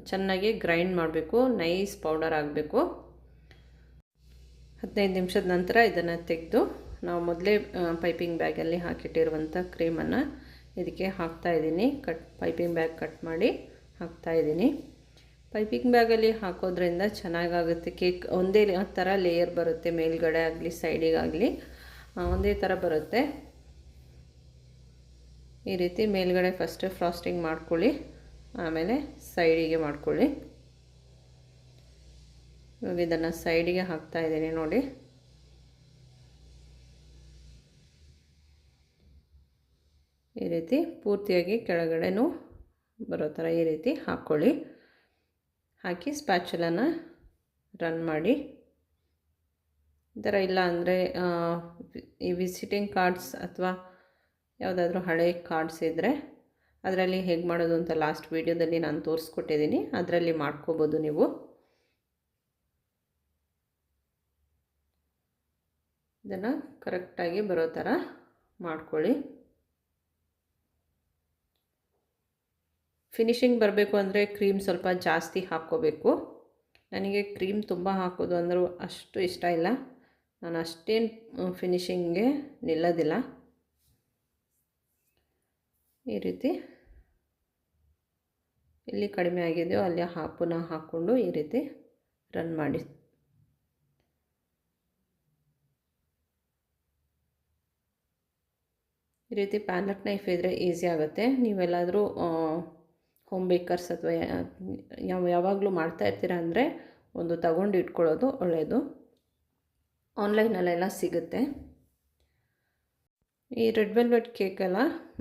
ಚೆನ್ನಾಗಿ ಗ್ರೈಂಡ್ ಮಾಡಬೇಕು, ನೈಸ್ ಪೌಡರ್ ಆಗಬೇಕು. 15 ನಿಮಿಷದ ನಂತರ ಇದನ್ನು ತೆಗೆದು ನಾವು ಮೊದಲೇ ಪೈಪಿಂಗ್ ಬ್ಯಾಗಲ್ಲಿ ಹಾಕಿಟ್ಟಿರುವಂಥ ಕ್ರೀಮನ್ನು ಇದಕ್ಕೆ ಹಾಕ್ತಾಯಿದ್ದೀನಿ. ಪೈಪಿಂಗ್ ಬ್ಯಾಗ್ ಕಟ್ ಮಾಡಿ ಹಾಕ್ತಾಯಿದ್ದೀನಿ. ಪೈಪಿಂಗ್ ಬ್ಯಾಗಲ್ಲಿ ಹಾಕೋದ್ರಿಂದ ಚೆನ್ನಾಗಾಗುತ್ತೆ. ಕೇಕ್ ಒಂದೇ ಥರ ಲೇಯರ್ ಬರುತ್ತೆ, ಮೇಲ್ಗಡೆ ಆಗಲಿ ಸೈಡಿಗಾಗಲಿ ಒಂದೇ ಥರ ಬರುತ್ತೆ. ಈ ರೀತಿ ಮೇಲ್ಗಡೆ ಫಸ್ಟ್ ಫ್ರಾಸ್ಟಿಂಗ್ ಮಾಡ್ಕೊಳ್ಳಿ, ಆಮೇಲೆ ಸೈಡಿಗೆ ಮಾಡ್ಕೊಳ್ಳಿ. ಇವಾಗ ಇದನ್ನು ಸೈಡಿಗೆ ಹಾಕ್ತಾಯಿದ್ದೀನಿ ನೋಡಿ. ಈ ರೀತಿ ಪೂರ್ತಿಯಾಗಿ ಕೆಳಗಡೆನೂ ಬರೋ ಥರ ಈ ರೀತಿ ಹಾಕ್ಕೊಳ್ಳಿ. ಹಾಕಿ ಸ್ಪ್ಯಾಚುಲನ ರನ್ ಮಾಡಿ. ಈ ಥರ ಇಲ್ಲ ಅಂದರೆ ಈ ವಿಸಿಟಿಂಗ್ ಕಾರ್ಡ್ಸ್ ಅಥವಾ ಯಾವುದಾದ್ರೂ ಹಳೆ ಕಾರ್ಡ್ಸ್ ಇದ್ದರೆ ಅದರಲ್ಲಿ ಹೇಗೆ ಮಾಡೋದು ಅಂತ ಲಾಸ್ಟ್ ವೀಡಿಯೋದಲ್ಲಿ ನಾನು ತೋರಿಸ್ಕೊಟ್ಟಿದ್ದೀನಿ, ಅದರಲ್ಲಿ ಮಾಡ್ಕೋಬೋದು ನೀವು. ಇದನ್ನು ಕರೆಕ್ಟಾಗಿ ಬರೋ ಥರ ಮಾಡ್ಕೊಳ್ಳಿ. ಫಿನಿಶಿಂಗ್ ಬರಬೇಕು ಅಂದರೆ ಕ್ರೀಮ್ ಸ್ವಲ್ಪ ಜಾಸ್ತಿ ಹಾಕ್ಕೋಬೇಕು. ನನಗೆ ಕ್ರೀಮ್ ತುಂಬ ಹಾಕೋದು ಅಂದರೂ ಅಷ್ಟು ಇಷ್ಟ ಇಲ್ಲ, ನಾನು ಅಷ್ಟೇನು ಫಿನಿಶಿಂಗ್ಗೆ ನಿಲ್ಲೋದಿಲ್ಲ. ಈ ರೀತಿ ಎಲ್ಲಿ ಕಡಿಮೆ ಆಗಿದೆಯೋ ಅಲ್ಲಿ ಪುನಃ ಹಾಕ್ಕೊಂಡು ಈ ರೀತಿ ರನ್ ಮಾಡಿ. ಈ ರೀತಿ ಪ್ಯಾಲೆಟ್ ನೈಫ್ ಇದ್ದರೆ ಈಸಿ ಆಗುತ್ತೆ. ನೀವೆಲ್ಲಾದರೂ ಹೋಮ್ ಬೇಕರ್ಸ್ ಅಥವಾ ಯಾವಾಗಲೂ ಮಾಡ್ತಾ ಇರ್ತೀರ ಅಂದರೆ ಒಂದು ತಗೊಂಡು ಇಟ್ಕೊಳ್ಳೋದು ಒಳ್ಳೆಯದು. ಆನ್ಲೈನಲ್ಲೆಲ್ಲ ಸಿಗುತ್ತೆ. ಈ ರೆಡ್ ವೆಲ್ವೆಟ್ ಕೇಕೆಲ್ಲ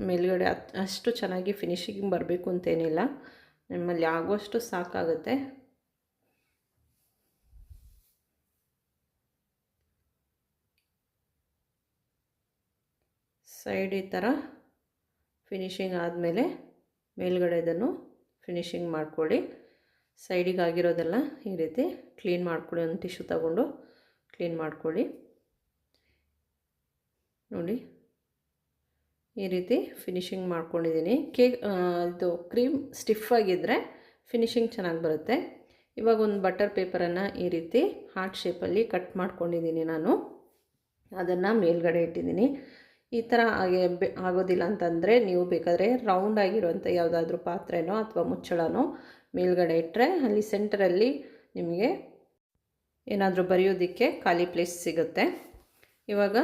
ಮೇಲ್ಗಡೆ ಅಷ್ಟು ಚೆನ್ನಾಗಿ ಫಿನಿಶಿಂಗ್ ಬರಬೇಕು ಅಂತೇನಿಲ್ಲ, ನಿಮ್ಮಲ್ಲಿ ಆಗುವಷ್ಟು ಸಾಕಾಗುತ್ತೆ. ಸೈಡ್ ಈ ಥರ ಫಿನಿಶಿಂಗ್ ಆದಮೇಲೆ ಮೇಲ್ಗಡೆ ಇದನ್ನು ಫಿನಿಶಿಂಗ್ ಮಾಡ್ಕೊಳ್ಳಿ. ಸೈಡಿಗೆ ಆಗಿರೋದೆಲ್ಲ ಈ ರೀತಿ ಕ್ಲೀನ್ ಮಾಡ್ಕೊಳ್ಳಿ, ಒಂದು ಟಿಶ್ಯೂ ತಗೊಂಡು ಕ್ಲೀನ್ ಮಾಡ್ಕೊಳ್ಳಿ. ನೋಡಿ ಈ ರೀತಿ ಫಿನಿಶಿಂಗ್ ಮಾಡ್ಕೊಂಡಿದ್ದೀನಿ. ಕೇಕ್ ಇದು ಕ್ರೀಮ್ ಸ್ಟಿಫಾಗಿದ್ದರೆ ಫಿನಿಶಿಂಗ್ ಚೆನ್ನಾಗಿ ಬರುತ್ತೆ. ಇವಾಗ ಒಂದು ಬಟರ್ ಪೇಪರನ್ನು ಈ ರೀತಿ ಹಾರ್ಟ್ ಶೇಪಲ್ಲಿ ಕಟ್ ಮಾಡ್ಕೊಂಡಿದ್ದೀನಿ ನಾನು, ಅದನ್ನು ಮೇಲ್ಗಡೆ ಇಟ್ಟಿದ್ದೀನಿ. ಈ ಥರ ಆಗೋದಿಲ್ಲ ಅಂತಂದರೆ ನೀವು ಬೇಕಾದರೆ ರೌಂಡ್ ಆಗಿರುವಂಥ ಯಾವುದಾದ್ರೂ ಪಾತ್ರೆನೋ ಅಥವಾ ಮುಚ್ಚಳನೋ ಮೇಲ್ಗಡೆ ಇಟ್ಟರೆ ಅಲ್ಲಿ ಸೆಂಟರಲ್ಲಿ ನಿಮಗೆ ಏನಾದರೂ ಬರೆಯೋದಕ್ಕೆ ಖಾಲಿ ಪ್ಲೇಸ್ ಸಿಗುತ್ತೆ. ಇವಾಗ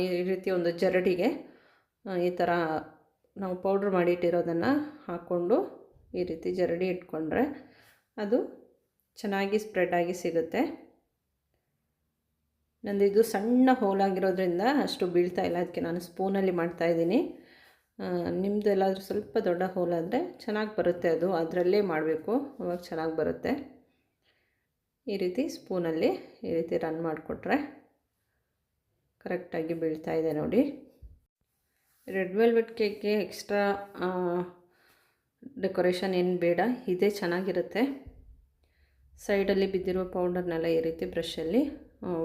ಈ ರೀತಿ ಒಂದು ಜರಡಿಗೆ ಈ ಥರ ನಾವು ಪೌಡ್ರ್ ಮಾಡಿಟ್ಟಿರೋದನ್ನು ಹಾಕ್ಕೊಂಡು ಈ ರೀತಿ ಜರಡಿ ಇಟ್ಕೊಂಡ್ರೆ ಅದು ಚೆನ್ನಾಗಿ ಸ್ಪ್ರೆಡ್ಡಾಗಿ ಸಿಗುತ್ತೆ. ನಂದು ಇದು ಸಣ್ಣ ಹೋಲಾಗಿರೋದ್ರಿಂದ ಅಷ್ಟು ಬೀಳ್ತಾ ಇಲ್ಲ, ಅದಕ್ಕೆ ನಾನು ಸ್ಪೂನಲ್ಲಿ ಮಾಡ್ತಾಯಿದ್ದೀನಿ. ನಿಮ್ಮದು ಎಲ್ಲಾದರೂ ಸ್ವಲ್ಪ ದೊಡ್ಡ ಹೋಲಾದರೆ ಚೆನ್ನಾಗಿ ಬರುತ್ತೆ, ಅದು ಅದರಲ್ಲೇ ಮಾಡಬೇಕು, ಅವಾಗ ಚೆನ್ನಾಗಿ ಬರುತ್ತೆ. ಈ ರೀತಿ ಸ್ಪೂನಲ್ಲಿ ಈ ರೀತಿ ರನ್ ಮಾಡಿಕೊಟ್ರೆ ಕರೆಕ್ಟಾಗಿ ಬೀಳ್ತಾ ಇದೆ ನೋಡಿ. ರೆಡ್ ವೆಲ್ವೆಟ್ ಕೇಕ್ಗೆ ಎಕ್ಸ್ಟ್ರಾ ಡೆಕೋರೇಷನ್ ಏನು ಬೇಡ, ಇದೇ ಚೆನ್ನಾಗಿರುತ್ತೆ. ಸೈಡಲ್ಲಿ ಬಿದ್ದಿರೋ ಪೌಡರ್ನೆಲ್ಲ ಈ ರೀತಿ ಬ್ರಷಲ್ಲಿ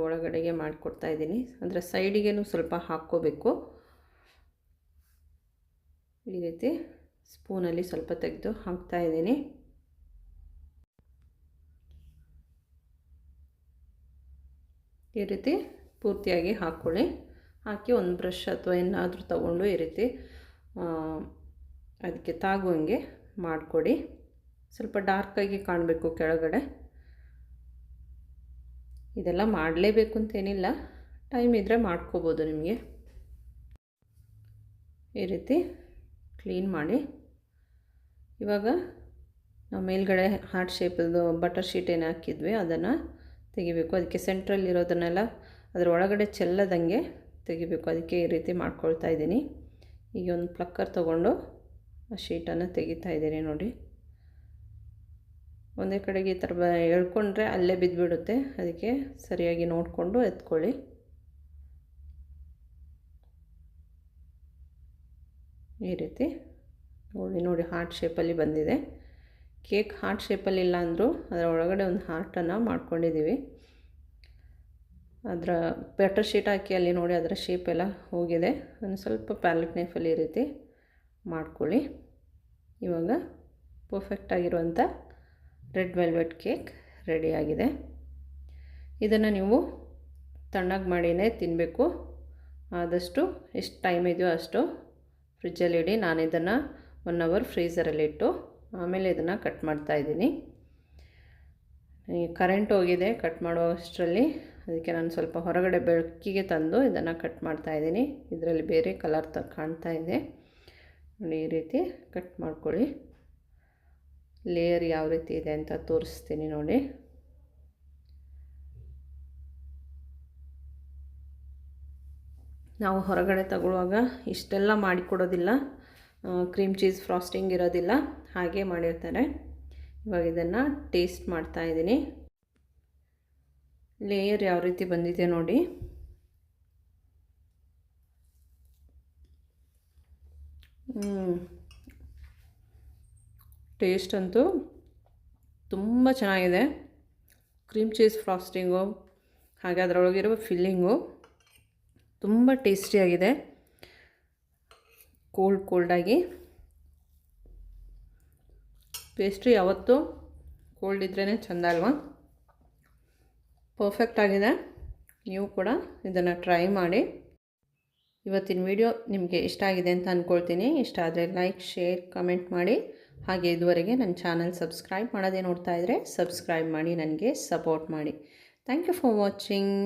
ಒಳಗಡೆಗೆ ಮಾಡಿಕೊಡ್ತಾಯಿದ್ದೀನಿ. ಅಂದರೆ ಸೈಡಿಗೇನು ಸ್ವಲ್ಪ ಹಾಕ್ಕೋಬೇಕು. ಈ ರೀತಿ ಸ್ಪೂನಲ್ಲಿ ಸ್ವಲ್ಪ ತೆಗೆದು ಹಾಕ್ತಾಯಿದ್ದೀನಿ. ಈ ರೀತಿ ಪೂರ್ತಿಯಾಗಿ ಹಾಕ್ಕೊಳ್ಳಿ. ಹಾಕಿ ಒಂದು ಬ್ರಷ್ ಅಥವಾ ಏನಾದರೂ ತಗೊಂಡು ಈ ರೀತಿ ಅದಕ್ಕೆ ತಾಗುವಂಗೆ ಮಾಡಿಕೊಡಿ. ಸ್ವಲ್ಪ ಡಾರ್ಕಾಗಿ ಕಾಣಬೇಕು ಕೆಳಗಡೆ. ಇದೆಲ್ಲ ಮಾಡಲೇಬೇಕು ಅಂತೇನಿಲ್ಲ, ಟೈಮ್ ಇದ್ದರೆ ಮಾಡ್ಕೋಬೋದು ನಿಮಗೆ. ಈ ರೀತಿ ಕ್ಲೀನ್ ಮಾಡಿ ಇವಾಗ ನಾವು ಮೇಲ್ಗಡೆ ಹಾರ್ಟ್ ಶೇಪದ್ದು ಬಟರ್ ಶೀಟ್ ಏನು ಹಾಕಿದ್ವಿ ಅದನ್ನು ತೆಗಿಬೇಕು. ಅದಕ್ಕೆ ಸೆಂಟ್ರಲ್ಲಿರೋದನ್ನೆಲ್ಲ ಅದರ ಒಳಗಡೆ ಚೆಲ್ಲದಂಗೆ ತೆಗಿಬೇಕು. ಅದಕ್ಕೆ ಈ ರೀತಿ ಮಾಡ್ಕೊಳ್ತಾ ಇದ್ದೀನಿ. ಈಗ ಒಂದು ಪ್ಲಕ್ಕರ್ ತೊಗೊಂಡು ಆ ಶೀಟನ್ನು ತೆಗಿತಾ ಇದ್ದೀನಿ ನೋಡಿ. ಒಂದೇ ಕಡೆಗೆ ಈ ಥರ ಎಳ್ಕೊಂಡ್ರೆ ಅಲ್ಲೇ ಬಿದ್ದುಬಿಡುತ್ತೆ. ಅದಕ್ಕೆ ಸರಿಯಾಗಿ ನೋಡಿಕೊಂಡು ಎತ್ಕೊಳ್ಳಿ. ಈ ರೀತಿ ನೋಡಿ ಹಾರ್ಟ್ ಶೇಪಲ್ಲಿ ಬಂದಿದೆ. ಕೇಕ್ ಹಾರ್ಟ್ ಶೇಪಲ್ಲಿ ಇಲ್ಲ ಅಂದರೂ ಅದರ ಒಳಗಡೆ ಒಂದು ಹಾರ್ಟನ್ನು ಮಾಡ್ಕೊಂಡಿದ್ದೀವಿ. ಅದರ ಬಟರ್ ಶೀಟ್ ಹಾಕಿ ಅಲ್ಲಿ ನೋಡಿ ಅದರ ಶೇಪೆಲ್ಲ ಹೋಗಿದೆ. ಒಂದು ಸ್ವಲ್ಪ ಪ್ಯಾಲೆಟ್ ನೈಫಲ್ಲಿ ಈ ರೀತಿ ಮಾಡ್ಕೊಳ್ಳಿ. ಇವಾಗ ಪರ್ಫೆಕ್ಟಾಗಿರುವಂಥ ರೆಡ್ ವೆಲ್ವೆಟ್ ಕೇಕ್ ರೆಡಿಯಾಗಿದೆ. ಇದನ್ನು ನೀವು ತಣ್ಣಗೆ ಮಾಡಿನೇ ತಿನ್ನಬೇಕು. ಆದಷ್ಟು ಎಷ್ಟು ಟೈಮ್ ಇದೆಯೋ ಅಷ್ಟು ಫ್ರಿಜ್ಜಲ್ಲಿಡಿ. ನಾನು ಇದನ್ನು 1 ಅವರ್ ಫ್ರೀಝರಲ್ಲಿಟ್ಟು ಆಮೇಲೆ ಇದನ್ನು ಕಟ್ ಮಾಡ್ತಾಯಿದ್ದೀನಿ. ಕರೆಂಟ್ ಹೋಗಿದೆ ಕಟ್ ಮಾಡುವಷ್ಟರಲ್ಲಿ, ಅದಕ್ಕೆ ನಾನು ಸ್ವಲ್ಪ ಹೊರಗಡೆ ಬೆಳಕಿಗೆ ತಂದು ಇದನ್ನು ಕಟ್ ಮಾಡ್ತಾಯಿದ್ದೀನಿ. ಇದರಲ್ಲಿ ಬೇರೆ ಕಲರ್ ಕಾಣ್ತಾ ಇದೆ ನೋಡಿ. ಈ ರೀತಿ ಕಟ್ ಮಾಡ್ಕೊಳ್ಳಿ. ಲೇಯರ್ ಯಾವ ರೀತಿ ಇದೆ ಅಂತ ತೋರಿಸ್ತೀನಿ ನೋಡಿ. ನಾವು ಹೊರಗಡೆ ತಗೊಳ್ಳುವಾಗ ಇಷ್ಟೆಲ್ಲ ಮಾಡಿಕೊಡೋದಿಲ್ಲ, ಕ್ರೀಮ್ ಚೀಸ್ ಫ್ರಾಸ್ಟಿಂಗ್ ಇರೋದಿಲ್ಲ, ಹಾಗೆ ಮಾಡಿರ್ತಾರೆ. ಇವಾಗ ಇದನ್ನು ಟೇಸ್ಟ್ ಮಾಡ್ತಾಯಿದ್ದೀನಿ. ಲೇಯರ್ ಯಾವ ರೀತಿ ಬಂದಿದೆ ನೋಡಿ. ಟೇಸ್ಟ್ ಅಂತೂ ತುಂಬ ಚೆನ್ನಾಗಿದೆ. ಕ್ರೀಮ್ ಚೀಸ್ ಫ್ರಾಸ್ಟಿಂಗು ಹಾಗೆ ಅದರೊಳಗಿರುವ ಫಿಲ್ಲಿಂಗು ತುಂಬ ಟೇಸ್ಟಿಯಾಗಿದೆ. ಕೋಲ್ಡಾಗಿ ಪೇಸ್ಟ್ರಿ ಯಾವತ್ತೂ ಕೋಲ್ಡ್ ಇದ್ರೇ ಚೆಂದ ಅಲ್ವಾ. ಪರ್ಫೆಕ್ಟಾಗಿದೆ. ನೀವು ಕೂಡ ಇದನ್ನು ಟ್ರೈ ಮಾಡಿ. ಇವತ್ತಿನ ವಿಡಿಯೋ ನಿಮಗೆ ಇಷ್ಟ ಆಗಿದೆ ಅಂತ ಅಂದ್ಕೊಳ್ತೀನಿ. ಇಷ್ಟ ಆದರೆ ಲೈಕ್, ಶೇರ್, ಕಮೆಂಟ್ ಮಾಡಿ. ಹಾಗೆ ಇದುವರೆಗೆ ನನ್ನ ಚಾನಲ್ ಸಬ್ಸ್ಕ್ರೈಬ್ ಮಾಡೋದೇ ನೋಡ್ತಾ ಇದ್ದರೆ ಸಬ್ಸ್ಕ್ರೈಬ್ ಮಾಡಿ, ನನಗೆ ಸಪೋರ್ಟ್ ಮಾಡಿ. Thank you for watching.